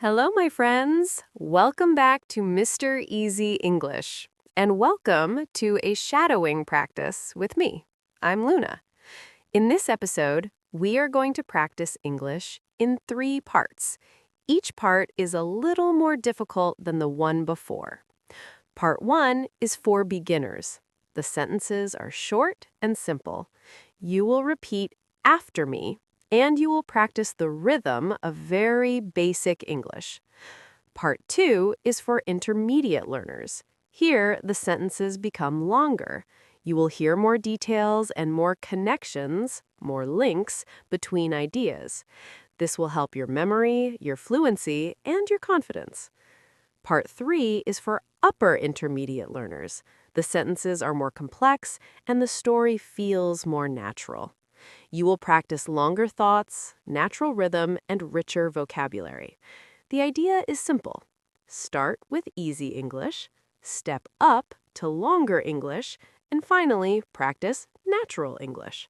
Hello, my friends. Welcome back to Mr. Easy English. And welcome to a shadowing practice with me. I'm Luna. In this episode, we are going to practice English in 3 parts. Each part is a little more difficult than the one before. Part 1 is for beginners. The sentences are short and simple. You will repeat after me, and you will practice the rhythm of very basic English. Part 2 is for intermediate learners. Here, the sentences become longer. You will hear more details and more connections, more links between ideas. This will help your memory, your fluency, and your confidence. Part 3 is for upper intermediate learners. The sentences are more complex, and the story feels more natural. You will practice longer thoughts, natural rhythm, and richer vocabulary. The idea is simple. Start with easy English, step up to longer English, and finally practice natural English.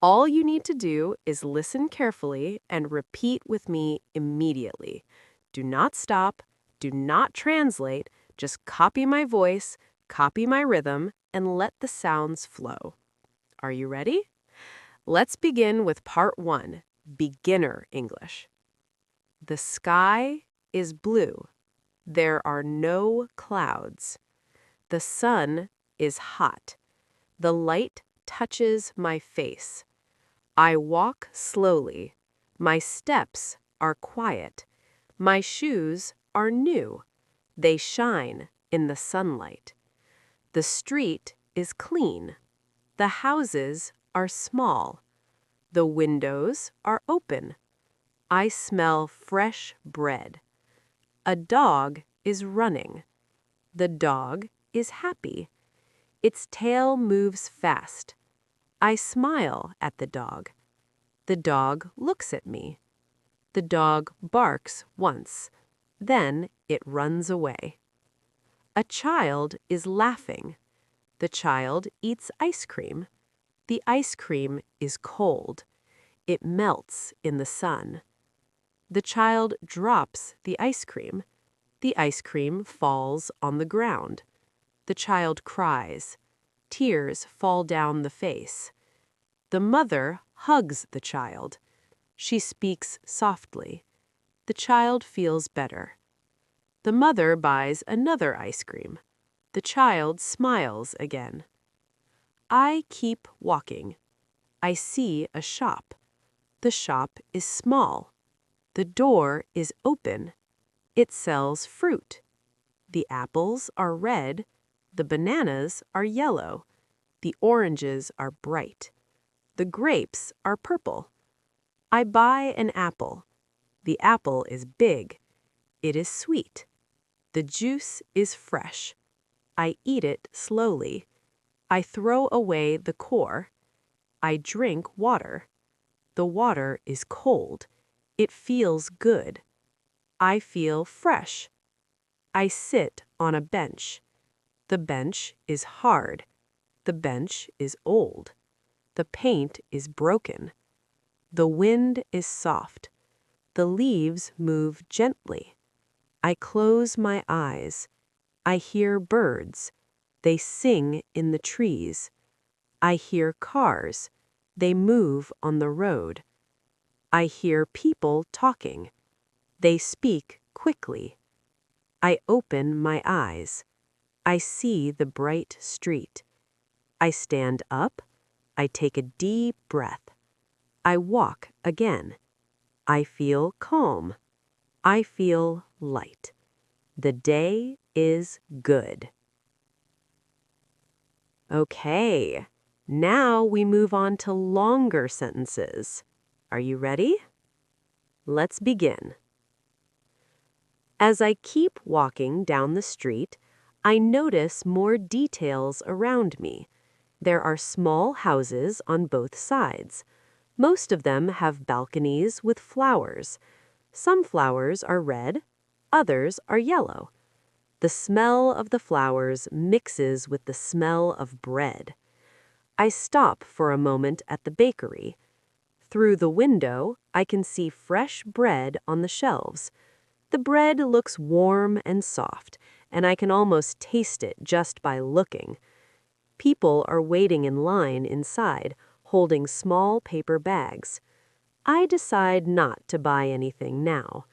All you need to do is listen carefully and repeat with me immediately. Do not stop, do not translate, just copy my voice, copy my rhythm, and let the sounds flow. Are you ready? Let's begin with part 1, beginner English. The sky is blue. There are no clouds. The sun is hot. The light touches my face. I walk slowly. My steps are quiet. My shoes are new. They shine in the sunlight. The street is clean. The houses are small. The windows are open. I smell fresh bread. A dog is running. The dog is happy. Its tail moves fast. I smile at the dog. The dog looks at me. The dog barks once. Then it runs away. A child is laughing. The child eats ice cream. The ice cream is cold. It melts in the sun. The child drops the ice cream. The ice cream falls on the ground. The child cries. Tears fall down the face. The mother hugs the child. She speaks softly. The child feels better. The mother buys another ice cream. The child smiles again. I keep walking. I see a shop. The shop is small. The door is open. It sells fruit. The apples are red. The bananas are yellow. The oranges are bright. The grapes are purple. I buy an apple. The apple is big. It is sweet. The juice is fresh. I eat it slowly. I throw away the core. I drink water. The water is cold. It feels good. I feel fresh. I sit on a bench. The bench is hard. The bench is old. The paint is broken. The wind is soft. The leaves move gently. I close my eyes. I hear birds. They sing in the trees. I hear cars. They move on the road. I hear people talking. They speak quickly. I open my eyes. I see the bright street. I stand up. I take a deep breath. I walk again. I feel calm. I feel light. The day is good. Okay, now we move on to longer sentences. Are you ready? Let's begin. As I keep walking down the street, I notice more details around me. There are small houses on both sides. Most of them have balconies with flowers. Some flowers are red, others are yellow. The smell of the flowers mixes with the smell of bread. I stop for a moment at the bakery. Through the window, I can see fresh bread on the shelves. The bread looks warm and soft, and I can almost taste it just by looking. People are waiting in line inside, holding small paper bags. I decide not to buy anything now.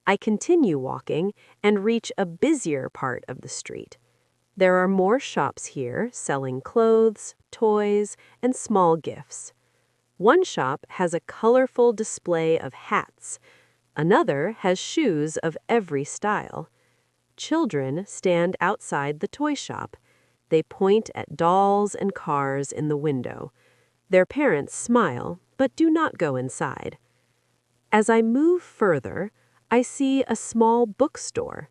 I continue walking and reach a busier part of the street. There are more shops here selling clothes, toys, and small gifts. One shop has a colorful display of hats. Another has shoes of every style. Children stand outside the toy shop. They point at dolls and cars in the window. Their parents smile, but do not go inside. As I move further, I see a small bookstore.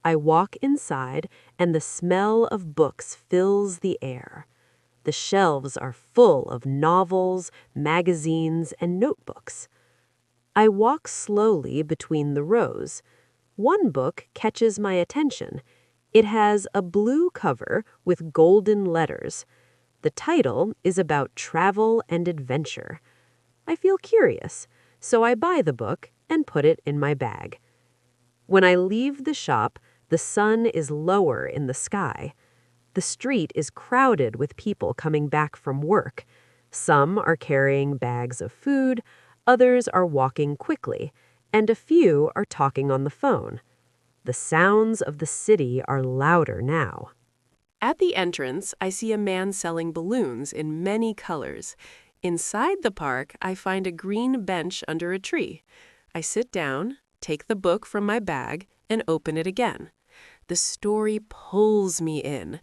I walk inside, and the smell of books fills the air. The shelves are full of novels, magazines, and notebooks. I walk slowly between the rows. One book catches my attention. It has a blue cover with golden letters. The title is about travel and adventure. I feel curious, so I buy the book and put it in my bag. When I leave the shop, the sun is lower in the sky. The street is crowded with people coming back from work. Some are carrying bags of food, others are walking quickly, and a few are talking on the phone. The sounds of the city are louder now. At the entrance, I see a man selling balloons in many colors. Inside the park, I find a green bench under a tree. I sit down, take the book from my bag, and open it again. The story pulls me in.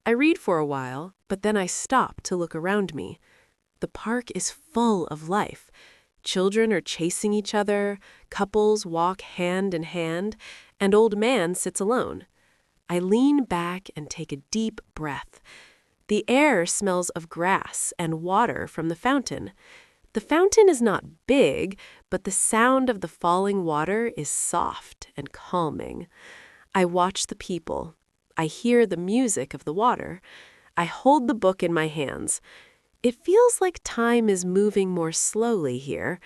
I read for a while, but then I stop to look around me. The park is full of life. Children are chasing each other, couples walk hand in hand, and old man sits alone. I lean back and take a deep breath. The air smells of grass and water from the fountain. The fountain is not big, but the sound of the falling water is soft and calming. I watch the people. I hear the music of the water. I hold the book in my hands. It feels like time is moving more slowly here.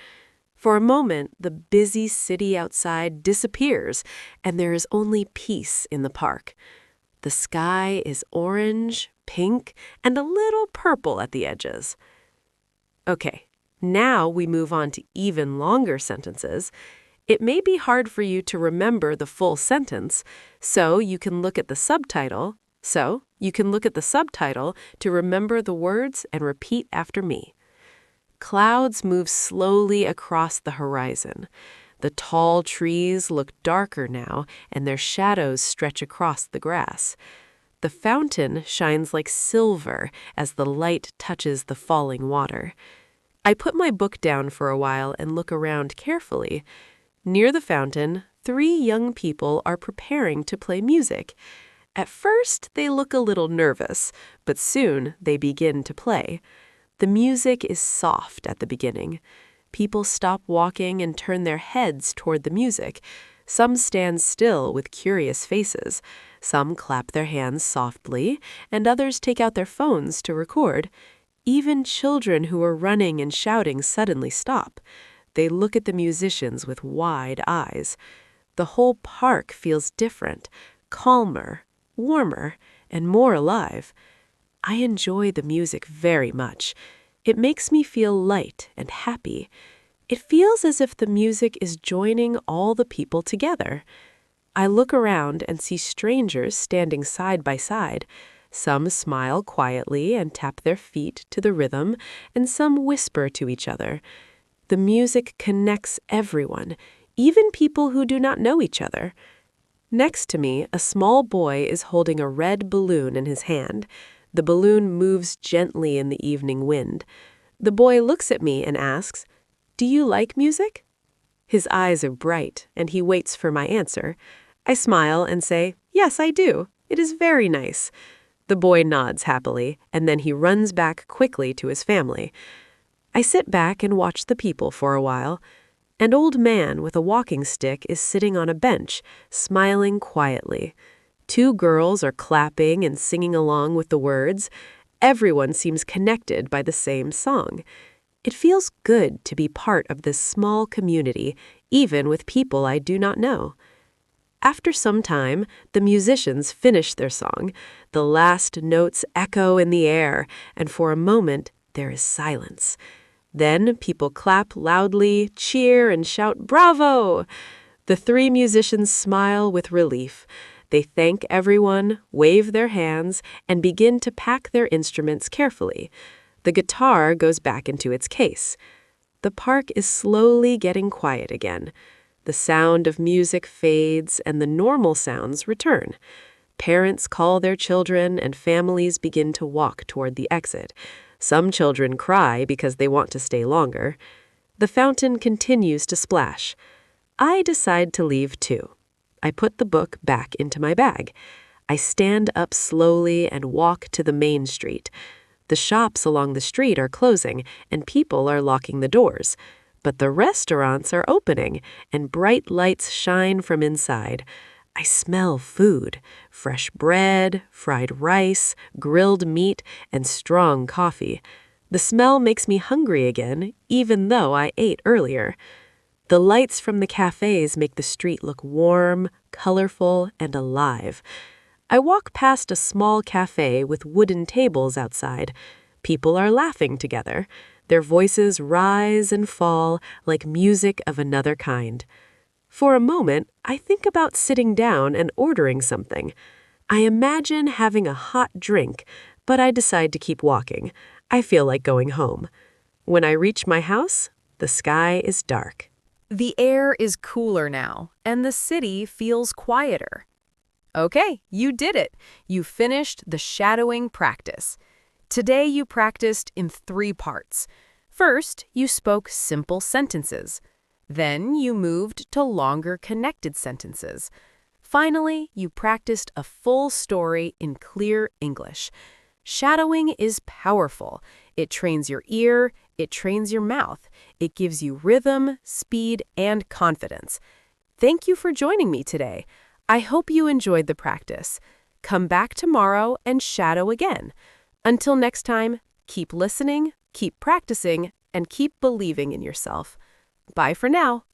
For a moment, the busy city outside disappears, and there is only peace in the park. The sky is orange, pink, and a little purple at the edges. Okay, now we move on to even longer sentences. It may be hard for you to remember the full sentence, so you can look at the subtitle. To remember the words and repeat after me. Clouds move slowly across the horizon. The tall trees look darker now, and their shadows stretch across the grass. The fountain shines like silver as the light touches the falling water. I put my book down for a while and look around carefully. Near the fountain, 3 young people are preparing to play music. At first, they look a little nervous, but soon they begin to play. The music is soft at the beginning. People stop walking and turn their heads toward the music. Some stand still with curious faces. Some clap their hands softly, and others take out their phones to record. Even children who are running and shouting suddenly stop. They look at the musicians with wide eyes. The whole park feels different, calmer, warmer, and more alive. I enjoy the music very much. It makes me feel light and happy. It feels as if the music is joining all the people together. I look around and see strangers standing side by side. Some smile quietly and tap their feet to the rhythm, and some whisper to each other. The music connects everyone, even people who do not know each other. Next to me, a small boy is holding a red balloon in his hand. The balloon moves gently in the evening wind. The boy looks at me and asks, "Do you like music?" His eyes are bright, and he waits for my answer. I smile and say, "Yes, I do. It is very nice." The boy nods happily, and then he runs back quickly to his family. I sit back and watch the people for a while. An old man with a walking stick is sitting on a bench, smiling quietly. 2 girls are clapping and singing along with the words. Everyone seems connected by the same song. It feels good to be part of this small community, even with people I do not know. After some time, the musicians finish their song. The last notes echo in the air, and for a moment, there is silence. Then people clap loudly, cheer, and shout, "Bravo!" The three musicians smile with relief. They thank everyone, wave their hands, and begin to pack their instruments carefully. The guitar goes back into its case. The park is slowly getting quiet again. The sound of music fades and the normal sounds return. Parents call their children and families begin to walk toward the exit. Some children cry because they want to stay longer. The fountain continues to splash. I decide to leave too. I put the book back into my bag. I stand up slowly and walk to the main street. The shops along the street are closing and people are locking the doors. But the restaurants are opening, and bright lights shine from inside. I smell food, fresh bread, fried rice, grilled meat, and strong coffee. The smell makes me hungry again, even though I ate earlier. The lights from the cafes make the street look warm, colorful, and alive. I walk past a small cafe with wooden tables outside. People are laughing together. Their voices rise and fall like music of another kind. For a moment, I think about sitting down and ordering something. I imagine having a hot drink, but I decide to keep walking. I feel like going home. When I reach my house, the sky is dark. The air is cooler now, and the city feels quieter. Okay, you did it. You finished the shadowing practice. Today you practiced in 3 parts. First, you spoke simple sentences. Then you moved to longer connected sentences. Finally, you practiced a full story in clear English. Shadowing is powerful. It trains your ear, it trains your mouth. It gives you rhythm, speed, and confidence. Thank you for joining me today. I hope you enjoyed the practice. Come back tomorrow and shadow again. Until next time, keep listening, keep practicing, and keep believing in yourself. Bye for now.